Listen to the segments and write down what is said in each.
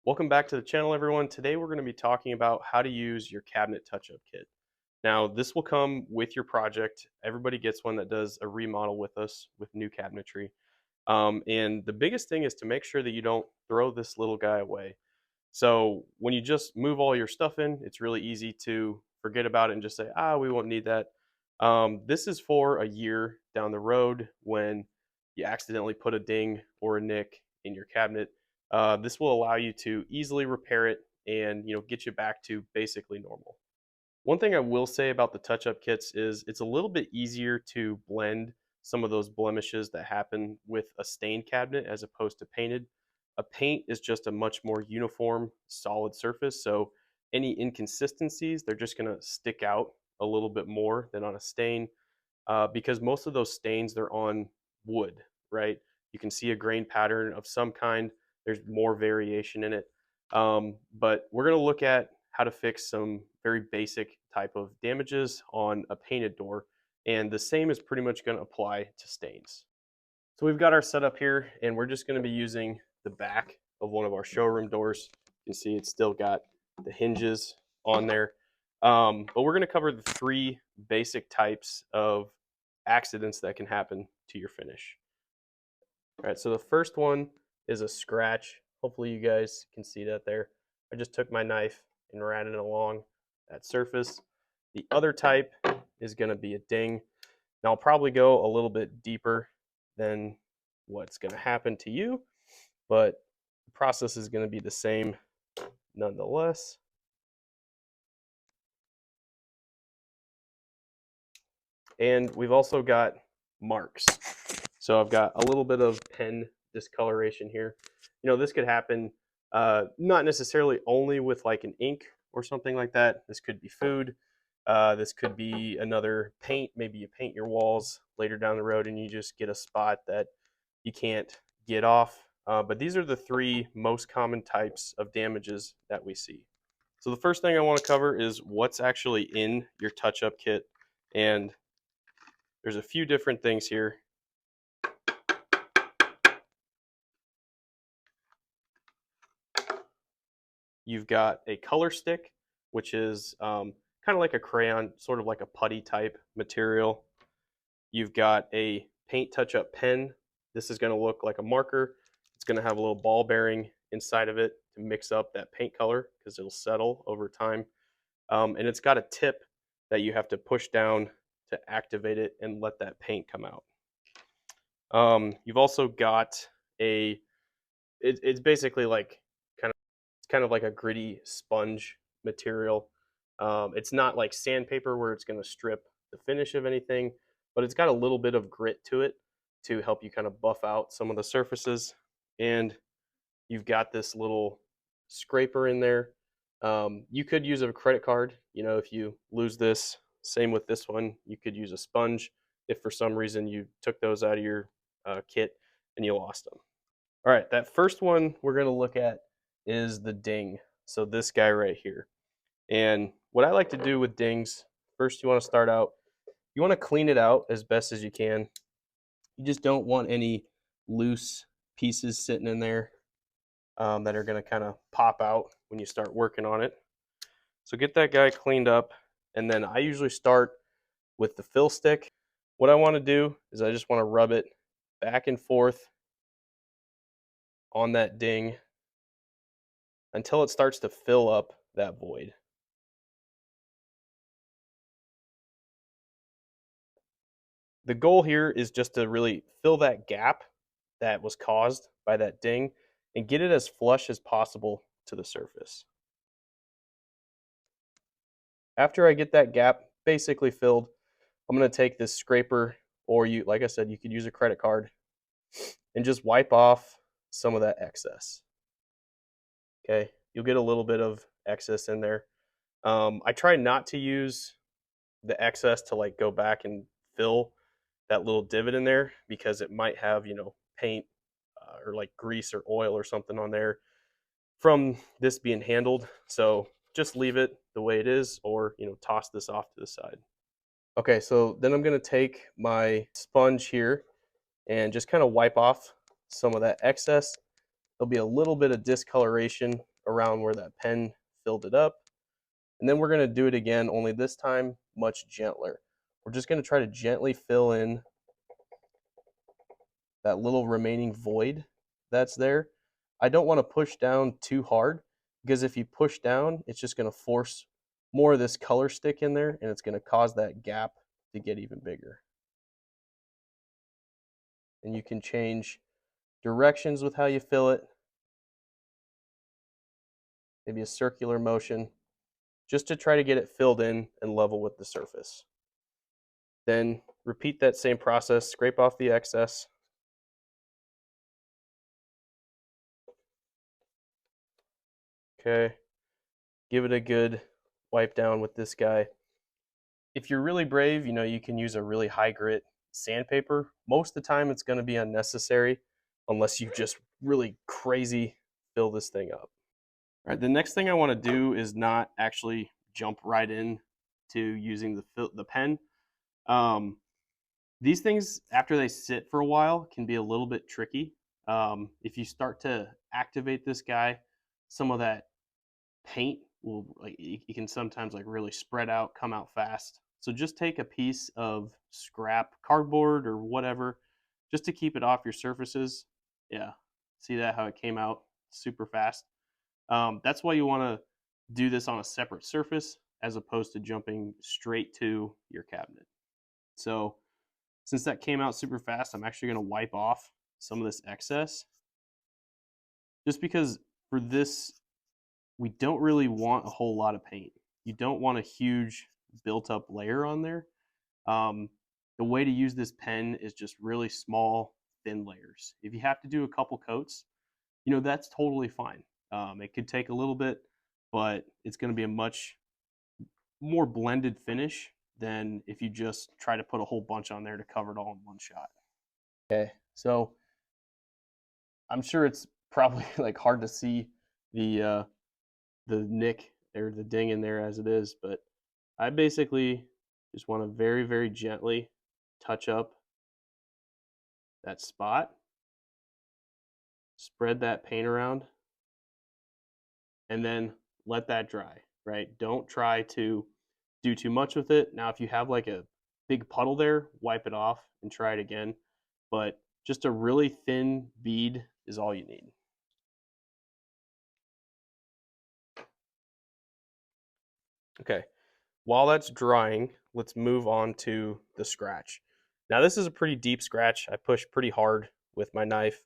Welcome back to the channel, everyone. Today we're going to be talking about how to use your cabinet touch-up kit. Now, this will come with your project. Everybody gets one that does a remodel with us with new cabinetry. And the biggest thing is to make sure that you don't throw this little guy away. So when you just move all your stuff in, it's really easy to forget about it and just say, we won't need that. This is for a year down the road when you accidentally put a ding or a nick in your cabinet. This will allow you to easily repair it and get you back to basically normal. One thing I will say about the touch-up kits is it's a little bit easier to blend some of those blemishes that happen with a stained cabinet as opposed to painted. A paint is just a much more uniform, solid surface, so any inconsistencies, they're just going to stick out a little bit more than on a stain because most of those stains, they're on wood, right? You can see a grain pattern of some kind. There's more variation in it. But we're going to look at how to fix some very basic type of damages on a painted door. And the same is pretty much going to apply to stains. So we've got our setup here, and we're just going to be using the back of one of our showroom doors. You can see it's still got the hinges on there. But we're going to cover the three basic types of accidents that can happen to your finish. All right, so the first one is a scratch. Hopefully you guys can see that there. I just took my knife and ran it along that surface. The other type is going to be a ding. Now I'll probably go a little bit deeper than what's going to happen to you, but the process is going to be the same nonetheless. And we've also got marks. So I've got a little bit of pen discoloration here. This could happen not necessarily only with like an ink or something like that. This could be food. This could be another paint. Maybe you paint your walls later down the road and you just get a spot that you can't get off. But these are the three most common types of damages that we see. So the first thing I want to cover is what's actually in your touch-up kit. And there's a few different things here. You've got a color stick, which is kind of like a crayon, sort of like a putty type material. You've got a paint touch-up pen. This is going to look like a marker. It's going to have a little ball bearing inside of it to mix up that paint color because it'll settle over time. And it's got a tip that you have to push down to activate it and let that paint come out. You've also got it's basically like kind of like a gritty sponge material. It's not like sandpaper where it's going to strip the finish of anything, but it's got a little bit of grit to it to help you kind of buff out some of the surfaces. And you've got this little scraper in there. You could use a credit card, if you lose this. Same with this one. You could use a sponge if for some reason you took those out of your kit and you lost them. All right, that first one we're going to look at is the ding. So this guy right here. And what I like to do with dings, first you want to start out, you want to clean it out as best as you can. You just don't want any loose pieces sitting in there that are going to kind of pop out when you start working on it. So get that guy cleaned up, and then I usually start with the fill stick. What I want to do is I just want to rub it back and forth on that ding until it starts to fill up that void. The goal here is just to really fill that gap that was caused by that ding and get it as flush as possible to the surface. After I get that gap basically filled, I'm going to take this scraper, or like I said, you could use a credit card, and just wipe off some of that excess. Okay, you'll get a little bit of excess in there. I try not to use the excess to like go back and fill that little divot in there because it might have, paint or like grease or oil or something on there from this being handled. So just leave it the way it is, or, toss this off to the side. Okay, so then I'm going to take my sponge here and just kind of wipe off some of that excess. There'll be a little bit of discoloration around where that pen filled it up. And then we're going to do it again, only this time much gentler. We're just going to try to gently fill in that little remaining void that's there. I don't want to push down too hard, because if you push down, it's just going to force more of this color stick in there, and it's going to cause that gap to get even bigger. And you can change directions with how you fill it. Maybe a circular motion, just to try to get it filled in and level with the surface. Then repeat that same process, scrape off the excess. Okay, give it a good wipe down with this guy. If you're really brave, you can use a really high grit sandpaper. Most of the time it's going to be unnecessary unless you just really crazy fill this thing up. All right, the next thing I want to do is not actually jump right in to using the pen. These things, after they sit for a while, can be a little bit tricky. If you start to activate this guy, some of that paint will, like, you can sometimes like really spread out, come out fast. So just take a piece of scrap cardboard or whatever, just to keep it off your surfaces. Yeah, see that, how it came out super fast. That's why you want to do this on a separate surface as opposed to jumping straight to your cabinet. So since that came out super fast, I'm actually going to wipe off some of this excess, just because for this, we don't really want a whole lot of paint. You don't want a huge built up layer on there. The way to use this pen is just really small, thin layers. If you have to do a couple coats, that's totally fine. It could take a little bit, but it's going to be a much more blended finish than if you just try to put a whole bunch on there to cover it all in one shot. Okay, so I'm sure it's probably like hard to see the nick or the ding in there as it is, but I basically just want to very, very gently touch up that spot, spread that paint around, and then let that dry, right? Don't try to do too much with it. Now, if you have like a big puddle there, wipe it off and try it again. But just a really thin bead is all you need. Okay, while that's drying, let's move on to the scratch. Now, this is a pretty deep scratch. I pushed pretty hard with my knife,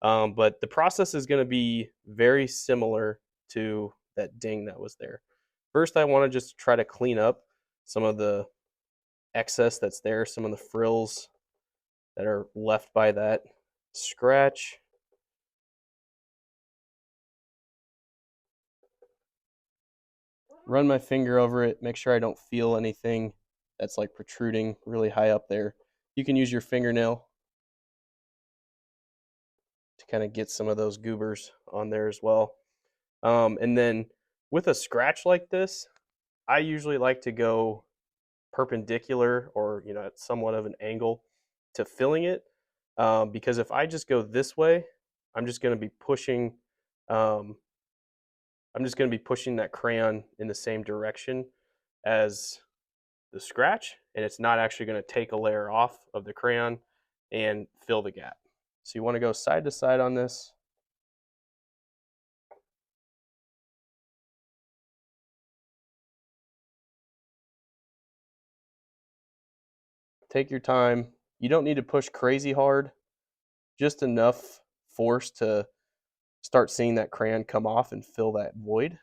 but the process is going to be very similar to that ding that was there. First, I want to just try to clean up some of the excess that's there, some of the frills that are left by that scratch. Run my finger over it, make sure I don't feel anything that's like protruding really high up there. You can use your fingernail to kind of get some of those goobers on there as well. And then with a scratch like this, I usually like to go perpendicular or at somewhat of an angle to filling it, because if I just go this way, I'm just going to be pushing um, that crayon in the same direction as the scratch, and it's not actually going to take a layer off of the crayon and fill the gap. So you want to go side to side on this. Take your time. You don't need to push crazy hard, just enough force to start seeing that crayon come off and fill that void.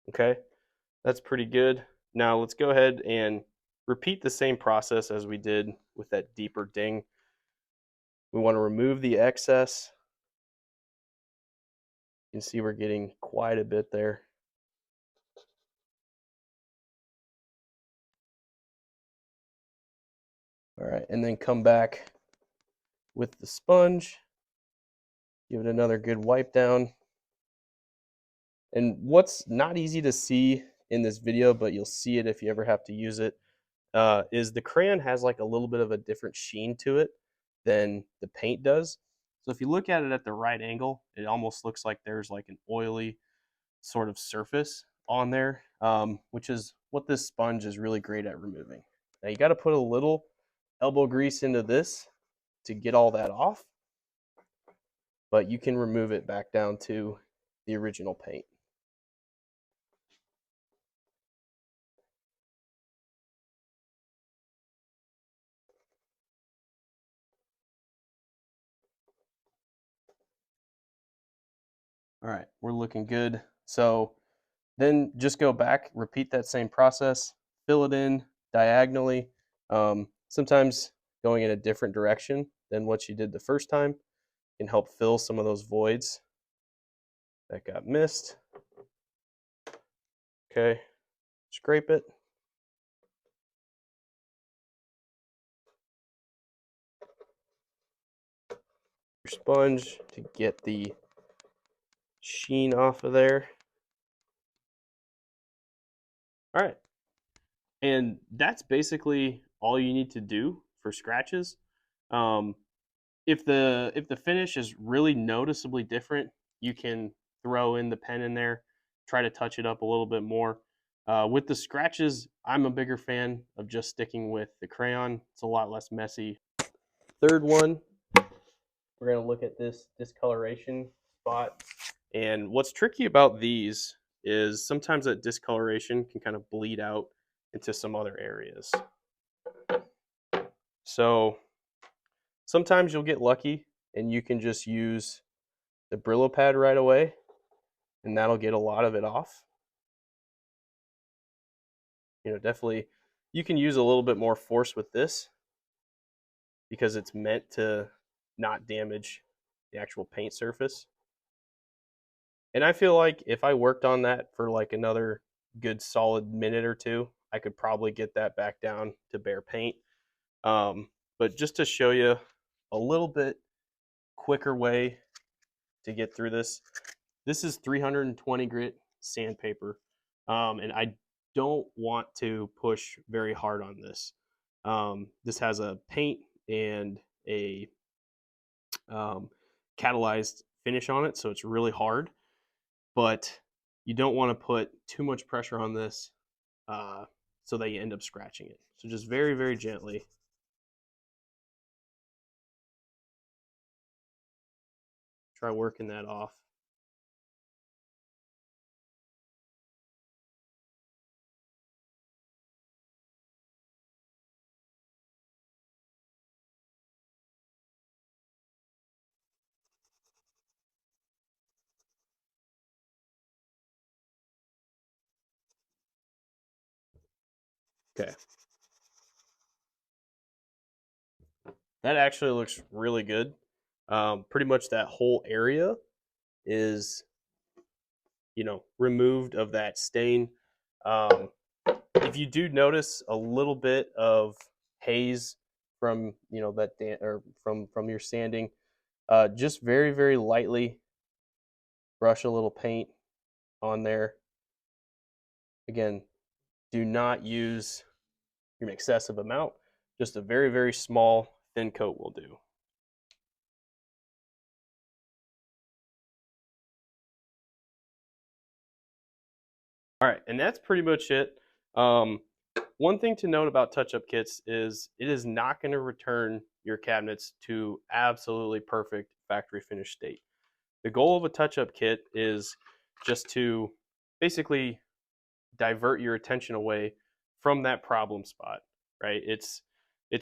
Okay, that's pretty good. Now let's go ahead and repeat the same process as we did with that deeper ding. We want to remove the excess. You can see we're getting quite a bit there. All right, and then come back with the sponge. Give it another good wipe down. And what's not easy to see in this video, but you'll see it if you ever have to use it, is the crayon has like a little bit of a different sheen to it than the paint does. So if you look at it at the right angle, it almost looks like there's like an oily sort of surface on there, which is what this sponge is really great at removing. Now you got to put a little elbow grease into this to get all that off, but you can remove it back down to the original paint. All right, we're looking good. So then just go back, repeat that same process, fill it in diagonally. Sometimes going in a different direction than what you did the first time can help fill some of those voids that got missed. Okay, scrape it. Your sponge to get the sheen off of there. All right, and that's basically all you need to do for scratches. Um, if the finish is really noticeably different, you can throw in the pen in there, try to touch it up a little bit more. With the scratches, I'm a bigger fan of just sticking with the crayon. It's a lot less messy. Third one, we're going to look at this discoloration spot. And what's tricky about these is sometimes that discoloration can kind of bleed out into some other areas. So sometimes you'll get lucky and you can just use the Brillo Pad right away, and that'll get a lot of it off. You know, definitely you can use a little bit more force with this because it's meant to not damage the actual paint surface. And I feel like if I worked on that for like another good solid minute or two, I could probably get that back down to bare paint. But just to show you a little bit quicker way to get through this, this is 320 grit sandpaper, and I don't want to push very hard on this. This has a paint and a catalyzed finish on it, so it's really hard, but you don't want to put too much pressure on this so that you end up scratching it. So just very, very gently. Try working that off. Okay. That actually looks really good. Pretty much that whole area is, you know, removed of that stain. Um, if you do notice a little bit of haze from, you know, that or from your sanding, just very, very lightly brush a little paint on there. Again, do not use an excessive amount. Just a very, very small thin coat will do. All right, and that's pretty much it. One thing to note about touch-up kits is it is not going to return your cabinets to absolutely perfect factory finished state. The goal of a touch-up kit is just to basically divert your attention away from that problem spot, right? It's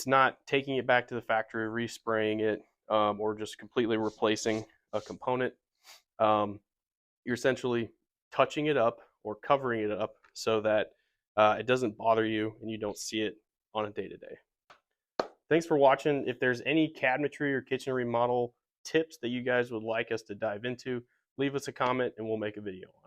not taking it back to the factory, respraying it, or just completely replacing a component. You're essentially touching it up or covering it up so that it doesn't bother you and you don't see it on a day-to-day. Thanks for watching. If there's any cabinetry or kitchen remodel tips that you guys would like us to dive into, leave us a comment and we'll make a video on it.